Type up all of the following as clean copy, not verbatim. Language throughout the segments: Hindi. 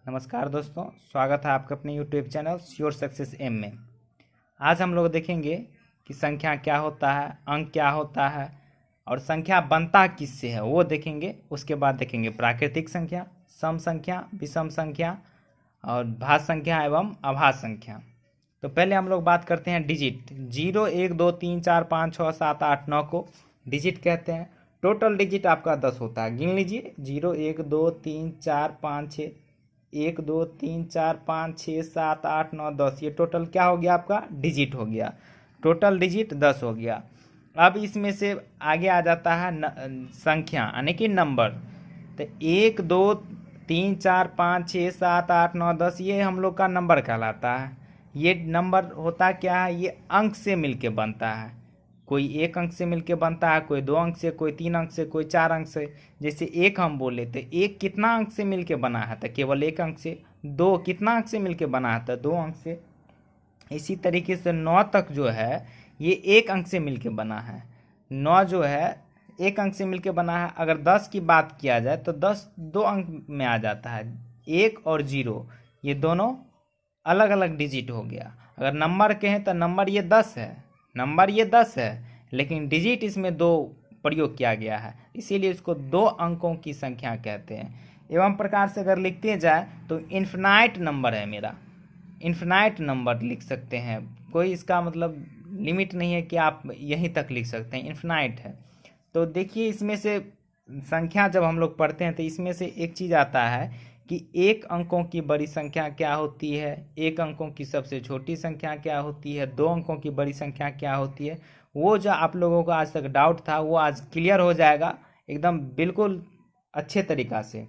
नमस्कार दोस्तों, स्वागत है आपका अपने YouTube channel sure success M में। आज हम लोग देखेंगे कि संख्या क्या होता है, अंक क्या होता है और संख्या बनता किससे है वो देखेंगे। उसके बाद देखेंगे प्राकृतिक संख्या, सम संख्या, विषम संख्या और भाज्य संख्या एवं अभाज्य संख्या। तो पहले हम लोग बात करते हैं डिजिट। 0, 1, 2, 3, 4, 5, 6, 7, 8, 9 को डिजिट कहते हैं। टोटल डिजिट आपका 10 होता है। गिन लीजिए 0, 1, 2, 3, 4, 5, 6, 1, 2, 3, 4, 5, 6, 7, 8, 9, 10। ये टोटल क्या हो गया? आपका डिजिट हो गया। टोटल डिजिट 10 हो गया। अब इसमें से आगे आ जाता है संख्या यानी कि नंबर। तो 1, 2, 3, 4, 5, 6, 7, 8, 9, 10 ये हम लोग का नंबर कहलाता है। ये नंबर होता क्या है? ये अंक से मिलके बनता है। कोई 1 अंक से मिलके बनता है, कोई 2 अंक से, कोई 3 अंक से, कोई 4 अंक से। जैसे 1 हम बोले तो 1 कितना अंक से मिलके बना है? तो केवल 1 अंक से। 2 कितना अंक से मिलके बना है? तो 2 अंक से। इसी तरीके से 9 तक जो है ये 1 अंक से मिलके बना है। 9 जो है 1 अंक से मिलके बना है। अगर 10 की बात किया जाए तो 10 2 अंक में आ जाता है। 1 और 0 ये दोनों अलग अलग डिजिट हो गया। अगर नंबर कहें तो नंबर ये 10 है, नंबर ये 10 है, लेकिन डिजिट इसमें 2 प्रयोग किया गया है, इसीलिए इसको 2 अंकों की संख्या कहते हैं। एवं प्रकार से अगर लिखते जाए तो इन्फिनाइट नंबर है मेरा, इन्फिनाइट नंबर लिख सकते हैं। कोई इसका मतलब लिमिट नहीं है कि आप यहीं तक लिख सकते हैं, इन्फिनाइट है। तो देखिए इसमें से संख्या जब हम लोग पढ़ते हैं तो इसमें से एक चीज़ आता है कि 1 अंकों की बड़ी संख्या क्या होती है, 1 अंकों की सबसे छोटी संख्या क्या होती है, 2 अंकों की बड़ी संख्या क्या होती है। वो जो आप लोगों को आज तक डाउट था वो आज क्लियर हो जाएगा एकदम बिल्कुल अच्छे तरीक़ा से।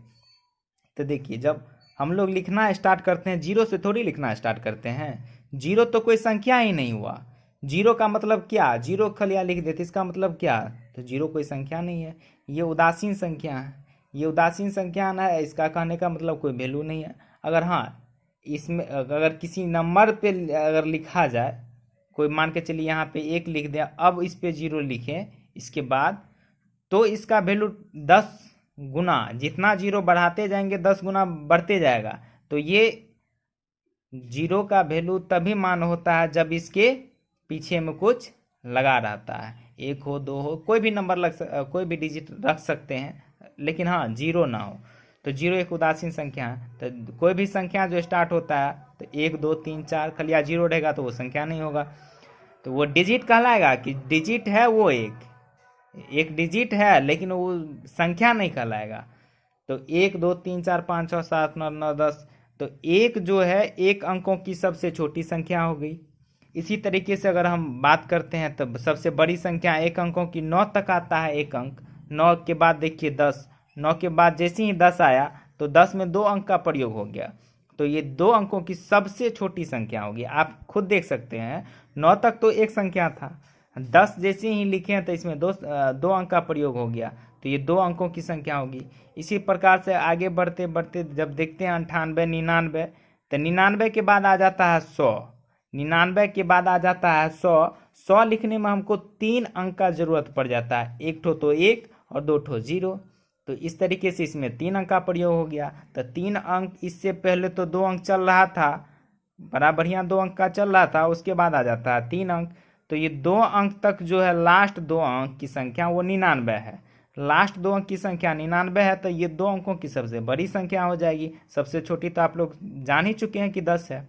तो देखिए जब हम लोग लिखना स्टार्ट करते हैं, 0 से थोड़ी लिखना स्टार्ट करते हैं। 0 तो कोई संख्या ही नहीं हुआ। 0 का मतलब क्या? 0 खलिया लिख देते, इसका मतलब क्या? तो 0 कोई संख्या नहीं है, ये उदासीन संख्या है। ये उदासीन संख्या ना है, इसका कहने का मतलब कोई वैल्यू नहीं है। अगर हाँ इसमें अगर किसी नंबर पे अगर लिखा जाए, कोई मान के चलिए यहाँ पे 1 लिख दें, अब इस पे 0 लिखें इसके बाद, तो इसका वैल्यू 10 गुना, जितना 0 बढ़ाते जाएंगे 10 गुना बढ़ते जाएगा। तो ये 0 का वैल्यू तभी मान होता है जब इसके पीछे में कुछ लगा रहता है। 1 हो, 2 हो, कोई भी नंबर कोई भी डिजिट रख सकते हैं, लेकिन हाँ 0 ना हो। तो 0 एक उदासीन संख्या है। तो कोई भी संख्या जो स्टार्ट होता है तो 1, 2, 3, 4 खलिया 0 रहेगा तो वो संख्या नहीं होगा। तो वो डिजिट कहलाएगा कि डिजिट है वो एक डिजिट है, लेकिन वो संख्या नहीं कहलाएगा। तो 1, 2, 3, 4, 5, 6, 7, 9, 9, 10। तो 1 जो है 1 अंकों की सबसे छोटी संख्या हो गई। इसी तरीके से अगर हम बात करते हैं तो सबसे बड़ी संख्या 1 अंकों की 9 तक आता है 1 अंक। 9 के बाद देखिए 10, 9 के बाद जैसे ही 10 आया तो 10 में 2 अंक का प्रयोग हो गया। तो ये 2 अंकों की सबसे छोटी संख्या होगी। आप खुद देख सकते हैं 9 तक तो एक संख्या था, 10 जैसे ही लिखे हैं तो इसमें 2 अंक का प्रयोग हो गया, तो ये 2 अंकों की संख्या होगी। इसी प्रकार से आगे बढ़ते बढ़ते जब देखते हैं 98, 99, तो 99 के बाद आ जाता है 100, 99 के बाद आ जाता है 100। 100 लिखने में हमको 3 अंक का जरूरत पड़ जाता है, एक ठो तो 1 और 2 ठो 0। तो इस तरीके से इसमें 3 अंक का प्रयोग हो गया। तो 3 अंक, इससे पहले तो 2 अंक चल रहा था, बड़ा बढ़िया 2 अंक का चल रहा था, उसके बाद आ जाता है 3 अंक। तो ये 2 अंक तक जो है लास्ट 2 अंक की संख्या वो 99 है। लास्ट 2 अंक की संख्या 99 है, तो ये 2 अंकों की सबसे बड़ी संख्या हो जाएगी। सबसे छोटी तो आप लोग जान ही चुके हैं कि 10 है।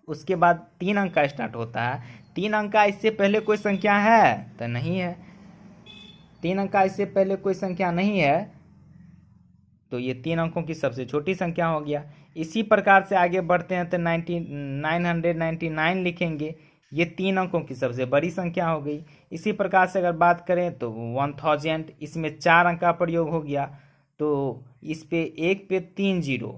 उसके बाद 3 अंक का स्टार्ट होता है। 3 अंक का इससे पहले कोई संख्या है? तो नहीं है। 3 अंक का इससे पहले कोई संख्या नहीं है, तो ये 3 अंकों की सबसे छोटी संख्या हो गया। इसी प्रकार से आगे बढ़ते हैं तो 999 लिखेंगे, ये 3 अंकों की सबसे बड़ी संख्या हो गई। इसी प्रकार से अगर बात करें तो 1000, इसमें 4 अंक का प्रयोग हो गया। तो इस पे 1 पे 3 0,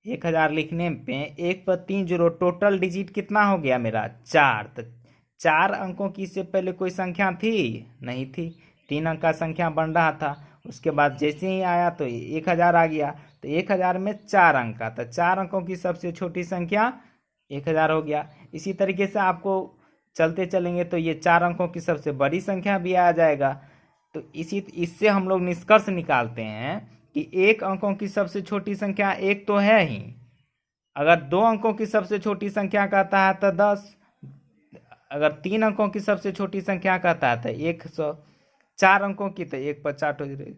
1000 लिखने पे 1 पर 3 0, टोटल डिजिट कितना हो गया मेरा? 4। तो 4 अंकों की इससे पहले कोई संख्या थी? नहीं थी। 3 अंक का संख्या बन रहा था। उसके बाद जैसे ही आया तो 1000 आ गया। तो 1000 में 4 अंक का, तो 4 अंकों की सबसे छोटी संख्या 1000 हो गया। इसी तरीके से आपको चलते चलेंगे तो ये 4 अंकों की सबसे बड़ी संख्या भी आ जाएगा। तो इससे हम लोग निष्कर्ष निकालते हैं कि एक अंकों की सबसे छोटी संख्या एक तो है ही, अगर 2 अंकों की सबसे छोटी संख्या कहता है तो 10, अगर 3 अंकों की सबसे छोटी संख्या कहता है तो 100, 4 अंकों की तो 1 पर 4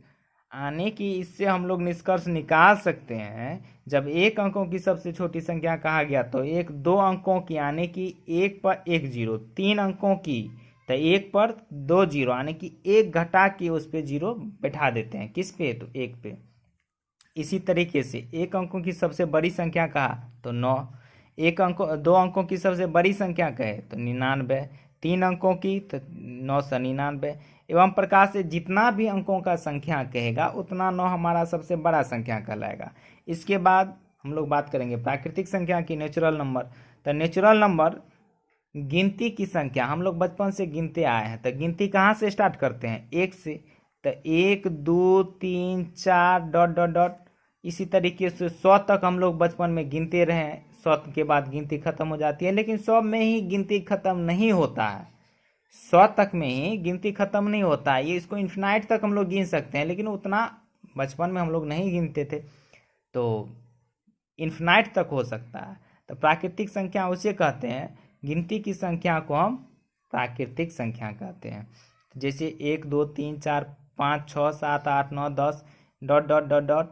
आने की। इससे हम लोग निष्कर्ष निकाल सकते हैं, जब 1 अंकों की सबसे छोटी संख्या कहा गया तो 2 अंकों की आने की 1 पर 1 जीरो, 3 अंकों की तो 1 पर 2 जीरो, आने की 1 घटा के उस पे जीरो बैठा देते हैं, किस पे, तो 1 पे। इसी तरीके से 1 अंकों की सबसे बड़ी संख्या कहा तो 9, 2 अंकों की सबसे बड़ी संख्या कहे तो 99, 3 अंकों की तो 999। एवं प्रकार से जितना भी अंकों का संख्या कहेगा उतना 9 हमारा सबसे बड़ा संख्या कहलाएगा। इसके बाद हम लोग बात करेंगे प्राकृतिक संख्या की, नेचुरल नंबर। तो नेचुरल नंबर गिनती की संख्या, हम लोग बचपन से गिनते आए हैं, तो गिनती कहाँ से स्टार्ट करते हैं, 1 से। तो 1 2 3 4 डॉट डॉट डॉट, इसी तरीके से 100 तक हम लोग बचपन में गिनते रहे हैं। 100 के बाद गिनती खत्म हो जाती है, लेकिन 100 में ही गिनती खत्म नहीं होता है, 100 तक में ही गिनती खत्म नहीं होता है। ये इसको इन्फिनाइट तक हम लोग गिन सकते हैं, लेकिन उतना बचपन में हम लोग नहीं गिनते थे, तो इन्फिनाइट तक हो सकता है। तो प्राकृतिक संख्या उसे कहते हैं, गिनती की संख्या को हम प्राकृतिक संख्या कहते हैं। जैसे 1 2 3 4 5 6 7 8 9 10 dot dot dot dot,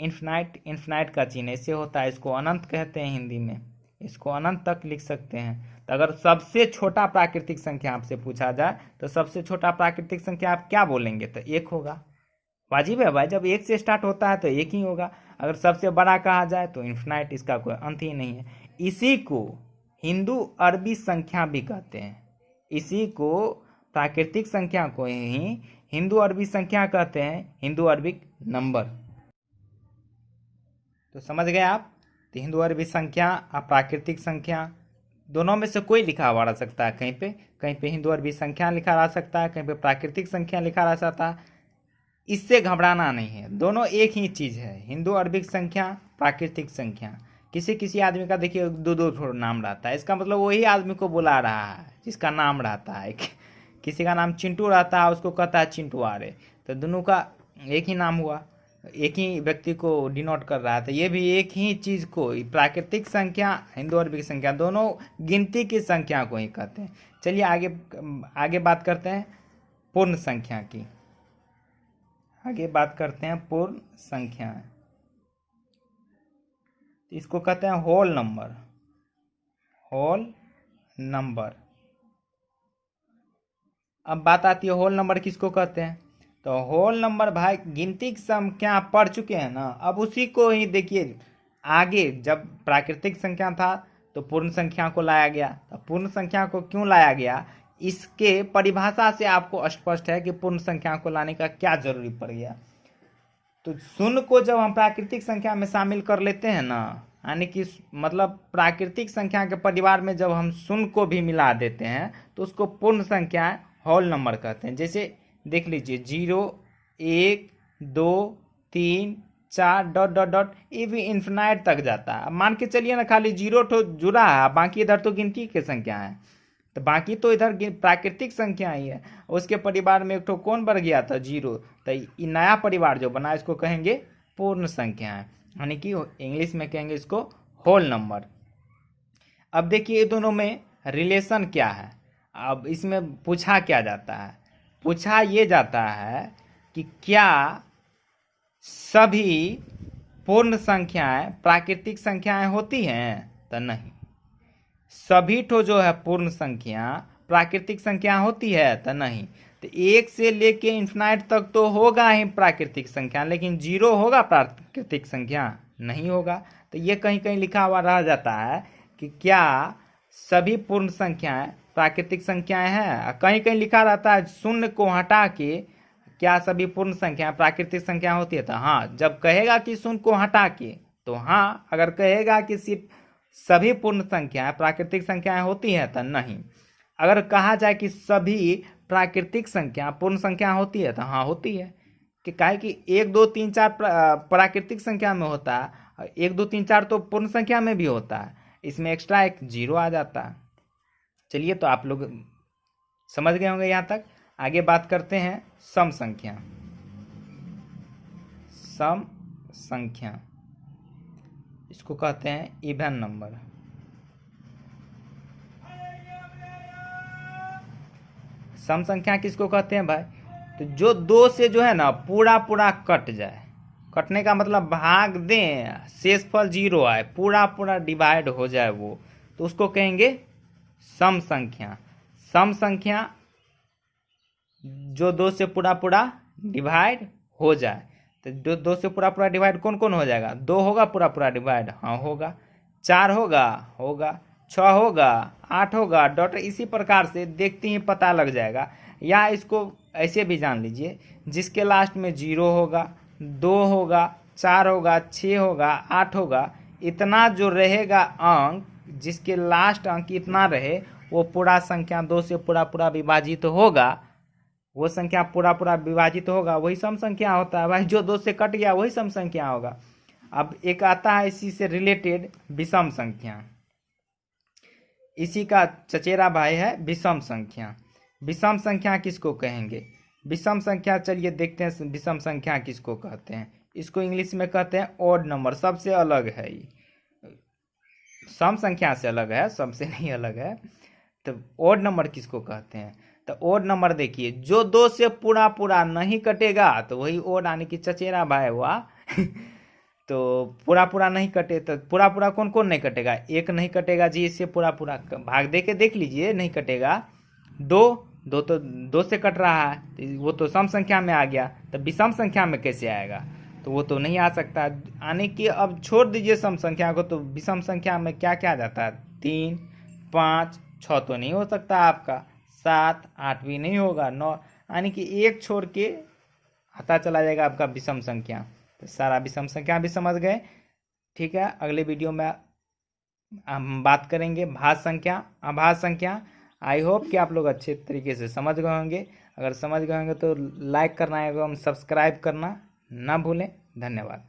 infinite, infinite का चिन्ह ऐसे होता है, इसको अनंत कहते हैं हिंदी में, इसको अनंत तक लिख सकते हैं। तो अगर सबसे छोटा प्राकृतिक संख्या आपसे पूछा जाए तो सबसे छोटा प्राकृतिक संख्या आप क्या बोलेंगे, तो 1 होगा। वाजिब है भाई, जब 1 से स्टार्ट होता है तो 1 ही होगा। अगर सबसे बड़ा कहा जाए तो इन्फिनाइट, इसका कोई अंत ही नहीं है। इसी को हिंदू अरबी संख्या भी कहते हैं, इसी को प्राकृतिक संख्या को ही हिंदू अरबी संख्या कहते हैं, हिंदू अरबिक नंबर। तो समझ गए आप, तो हिंदू अरबी संख्या और प्राकृतिक संख्या दोनों में से कोई लिखा हुआ रह सकता है, कहीं पे हिंदू अरबी संख्या लिखा रह सकता है, कहीं पे प्राकृतिक संख्या लिखा रह सकता है। इससे घबराना नहीं है, दोनों एक ही चीज़ है, हिंदू अरबिक संख्या, प्राकृतिक संख्या। किसी किसी आदमी का देखिए 2 नाम रहता है, इसका मतलब वही आदमी को बुला रहा है जिसका नाम रहता है। किसी का नाम चिंटू रहता है, उसको कहता है चिंटू आ रहे, तो दोनों का एक ही नाम हुआ, एक ही व्यक्ति को डिनोट कर रहा है। तो ये भी एक ही चीज़ को, प्राकृतिक संख्या, हिंदू अरबिक संख्या, दोनों गिनती की संख्या को ही कहते हैं। चलिए आगे बात करते हैं पूर्ण संख्या की, आगे बात करते हैं पूर्ण संख्या। इसको कहते हैं होल नंबर, होल नंबर। अब बात आती है होल नंबर किसको कहते हैं, तो होल नंबर भाई गिनती की संख्या पढ़ चुके हैं ना, अब उसी को ही देखिए। आगे जब प्राकृतिक संख्या था तो पूर्ण संख्या को लाया गया, तो पूर्ण संख्या को क्यों लाया गया, इसके परिभाषा से आपको स्पष्ट है कि पूर्ण संख्या को लाने का क्या जरूरी पड़ गया। तो शून्य को जब हम प्राकृतिक संख्या में शामिल कर लेते हैं ना, यानी कि मतलब प्राकृतिक संख्या के परिवार में जब हम शून्य को भी मिला देते हैं तो उसको पूर्ण संख्या, होल नंबर कहते हैं। जैसे देख लीजिए 0 1 2 3 4 डॉट डॉट डॉट, ये भी इन्फिनाइट तक जाता है। अब मान के चलिए ना खाली 0 तो जुड़ा है, बाकी इधर तो गिनती की संख्या है, तो बाकी तो इधर प्राकृतिक संख्या ही है। उसके परिवार में एक तो कौन बढ़ गया था, 0, तो ये नया परिवार जो बना इसको कहेंगे पूर्ण संख्या है, यानी कि इंग्लिश में कहेंगे इसको होल नंबर। अब देखिए दोनों में रिलेशन क्या है। अब इसमें पूछा क्या जाता है, पूछा ये जाता है कि क्या सभी पूर्ण संख्याएं प्राकृतिक संख्याएं होती हैं, तो नहीं। सभी तो जो है पूर्ण संख्या प्राकृतिक संख्या होती है, तो नहीं। तो 1 से लेके इन्फिनाइट तक तो होगा ही प्राकृतिक संख्या, लेकिन 0 होगा प्राकृतिक संख्या, नहीं होगा। तो ये कहीं कहीं लिखा हुआ रह जाता है कि क्या सभी पूर्ण संख्याएं प्राकृतिक संख्याएं हैं, कहीं कहीं लिखा रहता है शून्य को हटा के क्या सभी पूर्ण संख्या प्राकृतिक संख्या होती है, तो हाँ। जब कहेगा कि शून्य को हटा के तो हाँ, अगर कहेगा कि सिर्फ सभी पूर्ण संख्याएं प्राकृतिक संख्याएं होती हैं, तो नहीं। अगर कहा जाए कि सभी प्राकृतिक संख्या पूर्ण संख्या होती है, तो हाँ होती है। कि काहे कि 1 2 3 4 प्राकृतिक संख्या में होता है, 1 2 3 4 तो पूर्ण संख्या में भी होता है, इसमें एक्स्ट्रा एक 0 आ जाता है। चलिए, तो आप लोग समझ गए होंगे यहाँ तक। आगे बात करते हैं सम संख्या। सम संख्या, इसको कहते हैं इवन नंबर। सम संख्या किसको कहते हैं भाई? तो जो दो से जो है ना पूरा पूरा कट जाए, कटने का मतलब भाग दें, शेषफल 0 आए, पूरा पूरा डिवाइड हो जाए वो, तो उसको कहेंगे सम संख्या। सम संख्या जो दो से पूरा पूरा डिवाइड हो जाए, तो जो दो से पूरा पूरा डिवाइड कौन कौन हो जाएगा? 2 होगा पूरा पूरा डिवाइड, हाँ होगा। 4 होगा 6 होगा, 8 होगा, डॉट इसी प्रकार से देखते ही पता लग जाएगा। या इसको ऐसे भी जान लीजिए, जिसके लास्ट में 0 होगा, 2 होगा, 4 होगा, 6 होगा, 8 होगा, इतना जो रहेगा अंक, जिसके लास्ट अंक इतना रहे, वो पूरा संख्या 2 से पूरा पूरा विभाजित होगा, वो संख्या पूरा पूरा विभाजित होगा, वही सम संख्या होता है भाई। जो 2 से कट गया वही सम संख्या होगा। अब एक आता है इसी से रिलेटेड विषम संख्या, इसी का चचेरा भाई है विषम संख्या। विषम संख्या किसको कहेंगे? विषम संख्या चलिए देखते हैं विषम संख्या किसको कहते हैं। इसको इंग्लिश में कहते हैं ऑड नंबर, सबसे अलग है ये, सम संख्या से अलग है, सबसे नहीं अलग है। तो ऑड नंबर किसको कहते हैं? तो ऑड नंबर देखिए, जो 2 से पूरा पूरा नहीं कटेगा तो वही ऑड, यानी कि चचेरा भाई हुआ। तो पूरा पूरा नहीं कटे तो पूरा पूरा कौन कौन नहीं कटेगा? 1 नहीं कटेगा जी, इससे पूरा पूरा भाग दे के देख लीजिए, नहीं कटेगा। 2 तो 2 से कट रहा है, तो वो तो सम संख्या में आ गया, तो विषम संख्या में कैसे आएगा? तो वो तो नहीं आ सकता। यानी कि अब छोड़ दीजिए सम संख्या को, तो विषम संख्या में क्या क्या आ जाता है? 3, 5, 6 तो नहीं हो सकता आपका, 7, 8 भी नहीं होगा, 9, यानी कि 1 छोड़ के आता चला जाएगा आपका विषम संख्या। तो सारा विषम संख्या भी समझ गए। ठीक है, अगले वीडियो में हम बात करेंगे भाज्य संख्या, अभाज्य संख्या। आई होप कि आप लोग अच्छे तरीके से समझ गए होंगे। अगर समझ गए होंगे तो लाइक करना एवं सब्सक्राइब करना ना भूलें। धन्यवाद।